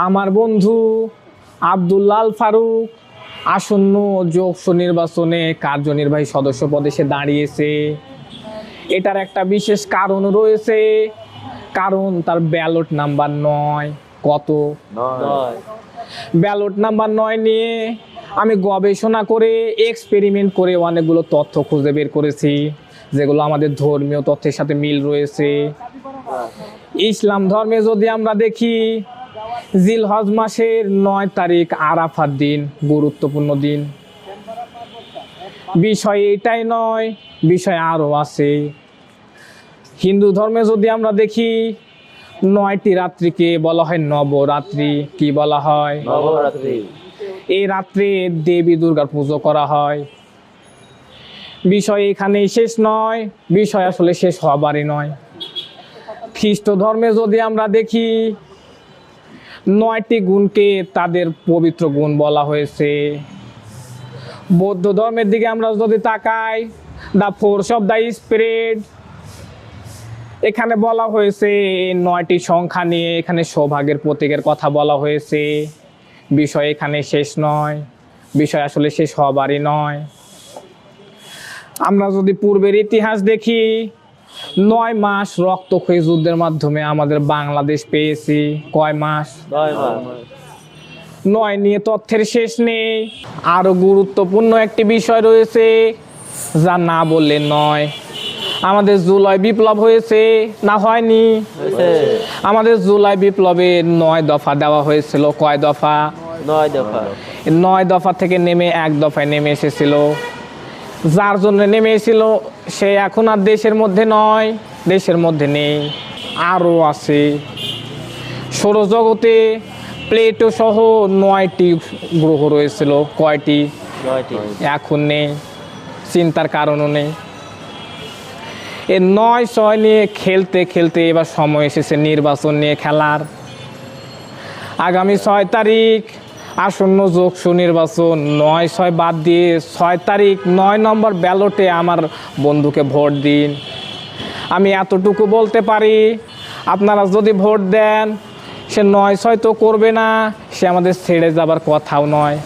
আমার বন্ধু আব্দুল্লাহ আল ফারুক আসন্ন যোগসু নির্বাচনে কার্যনির্বাহী সদস্য পদে সে দাঁড়িয়েছে। এটার একটা বিশেষ কারণ রয়েছে, কারণ তার ব্যালট নাম্বার 9। কত? 9। ব্যালট নাম্বার 9 নিয়ে আমি গবেষণা করে এক্সপেরিমেন্ট করে অনেকগুলো তথ্য খুঁজে বের করেছি, যেগুলো আমাদের ধর্মীয় তথ্যের সাথে মিল রয়েছে। ইসলাম ধর্মে যদি আমরা দেখি, জিলহজ মাসের 9 তারিখ আরাফার দিন, গুরুত্বপূর্ণ দিন। বিষয় এটাই নয়, বিষয় আরও আছে। হিন্দু ধর্মে যদি আমরা দেখি, 9টি রাত্রিকে বলা হয় নবরাত্রি। কি বলা হয়? নবরাত্রি। এই রাত্রে দেবী দুর্গার পুজো করা হয়। বিষয় এখানেই শেষ নয়, বিষয় আসলে শেষ হবারই নয়। খ্রিস্ট ধর্মে যদি আমরা দেখি, 9টি গুণকে তাদের পবিত্র গুণ বলা হয়েছে। বৌদ্ধ ধর্মের দিকে আমরা যদি তাকাই, the force of the spirit, এখানে বলা হয়েছে 9টি সংখ্যা নিয়ে, এখানে সৌভাগ্যের প্রতীকের কথা বলা হয়েছে। বিষয় এখানে শেষ নয়, বিষয় আসলে শেষ হবারই নয়। আমরা যদি পূর্বের ইতিহাস দেখি, 9 মাস রক্তক্ষয়ী যুদ্ধের মাধ্যমে আমাদের বাংলাদেশ পেয়েছি। কয় মাস? 9 মাস। 9 নিয়ে তথ্যের শেষ নেই। আরো গুরুত্বপূর্ণ একটি বিষয় রয়েছে, যা না বললে নয়। আমাদের জুলাই বিপ্লব হয়েছে না হয়নি? আমাদের জুলাই বিপ্লবে 9 দফা দেওয়া হয়েছিল। কয় দফা? 9 দফা। 9 দফা থেকে নেমে 1 দফায় নেমে এসেছিল। যার জন্য নেমে এসেছিল সে এখন আর দেশের মধ্যে নয়, দেশের মধ্যে নেই। আরও আছে সৌরজগতে প্লেটো সহ 9টি গ্রহ রয়েছিল। কয়টি? 9টি। এখন নেই, চিন্তার কারণও নেই। এই 9-6 নিয়ে খেলতে খেলতে এবার সময় এসেছে নির্বাচন নিয়ে খেলার। আগামী 6 তারিখ আসন্ন যোগসু নির্বাচন। 9-6 বাদ দিয়ে 6 তারিখ 9 নম্বর ব্যালটে আমার বন্ধুকে ভোট দিন। আমি এতটুকু বলতে পারি, আপনারা যদি ভোট দেন, সে 9-6 তো করবে না, সে আমাদের ছেড়ে যাবার কথাও নয়।